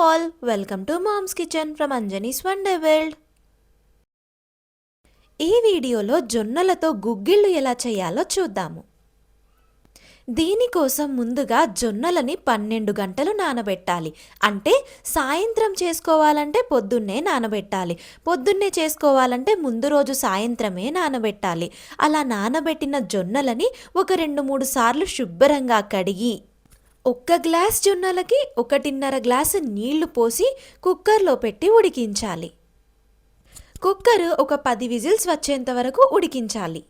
all, welcome to Mom's Kitchen from Anjani's Wonder World. ఈ వీడియోలో జొన్నలతో గుగ్గిళ్ళు ఎలా చేయాలో చూద్దాము. దీనికోసం ముందుగా జొన్నలని 12 గంటలు నానబెట్టాలి. అంటే సాయంత్రం చేసుకోవాలంటే పొద్దున్నే నానబెట్టాలి. పొద్దున్నే చేసుకోవాలంటే ముందు రోజు సాయంత్రమే నానబెట్టాలి. అలా నానబెట్టిన జొన్నలని ఒక 2-3 సార్లు శుభ్రంగా కడిగి 1 గ్లాస్ జొన్నలకి 1.5 గ్లాసు నీళ్లు పోసి కుక్కర్లో పెట్టి ఉడికించాలి. కుక్కర్ ఒక 10 విజిల్స్ వచ్చేంత వరకు ఉడికించాలి.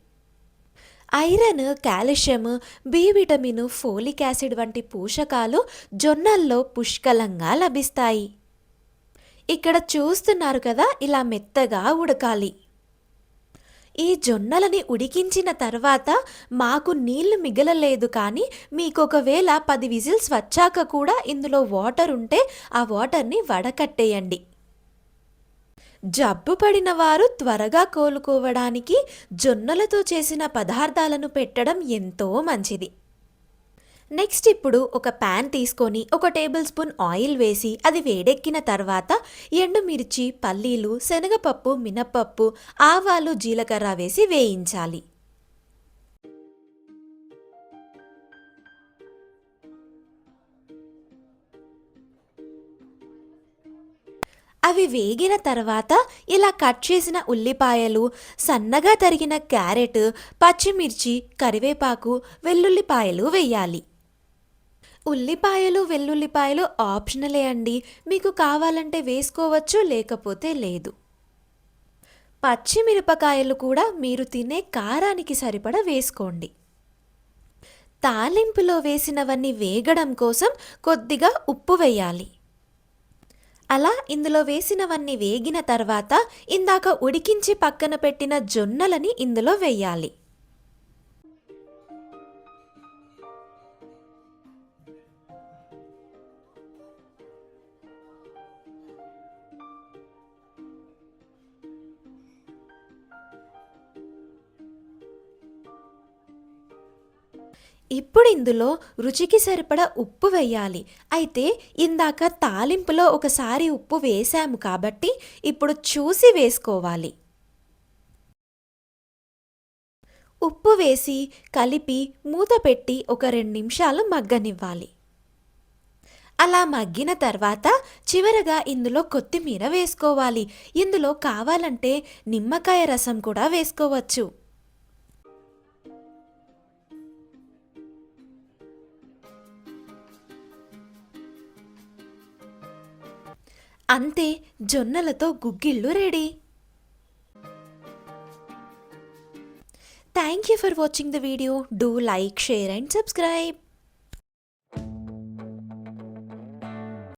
Iron, calcium, B vitamin, folic acid వంటి పోషకాలు జొన్నల్లో పుష్కలంగా లభిస్తాయి. ఇక్కడ చూస్తున్నారు కదా, ఇలా మెత్తగా ఉడకాలి. ఈ జొన్నలని ఉడికించిన తర్వాత మాకు నీళ్లు మిగలలేదు, కానీ మీకు ఒకవేళ 10 విజిల్స్ వచ్చాక కూడా ఇందులో వాటర్ ఉంటే ఆ వాటర్ని వడకట్టేయండి. జబ్బు పడిన వారు త్వరగా కోలుకోవడానికి జొన్నలతో చేసిన పదార్థాలను పెట్టడం ఎంతో మంచిది. నెక్స్ట్ ఇప్పుడు ఒక ప్యాన్ తీసుకొని 1 టేబుల్ స్పూన్ ఆయిల్ వేసి అది వేడెక్కిన తర్వాత ఎండుమిర్చి, పల్లీలు, శనగపప్పు, మినప్పప్పు, ఆవాలు, జీలకర్ర వేసి వేయించాలి. అవి వేగిన తర్వాత ఇలా కట్ చేసిన ఉల్లిపాయలు, సన్నగా తరిగిన క్యారెట్, పచ్చిమిర్చి, కరివేపాకు, వెల్లుల్లిపాయలు వేయాలి. ఉల్లిపాయలు, వెల్లుల్లిపాయలు ఆప్షనలే అండి. మీకు కావాలంటే వేసుకోవచ్చు, లేకపోతే లేదు. పచ్చిమిరపకాయలు కూడా మీరు తినే కారానికి సరిపడా వేసుకోండి. తాలింపులో వేసినవన్నీ వేగడం కోసం కొద్దిగా ఉప్పు వేయాలి. అలా ఇందులో వేసినవన్నీ వేగిన తర్వాత ఇందాక ఉడికించి పక్కన పెట్టిన జొన్నలని ఇందులో వేయాలి. ఇప్పుడు ఇందులో రుచికి సరిపడా ఉప్పు వేయాలి. అయితే ఇందాక తాలింపులో ఒకసారి ఉప్పు వేసాము కాబట్టి ఇప్పుడు చూసి వేసుకోవాలి. ఉప్పు వేసి కలిపి మూత పెట్టి ఒక 2 నిమిషాలు మగ్గనివ్వాలి. అలా మగ్గిన తర్వాత చివరగా ఇందులో కొత్తిమీర వేసుకోవాలి. ఇందులో కావాలంటే నిమ్మకాయ రసం కూడా వేసుకోవచ్చు. అంతే, జొన్నలతో గుగ్గిళ్ళు ready. Thank you for watching the video. Do like, share and subscribe.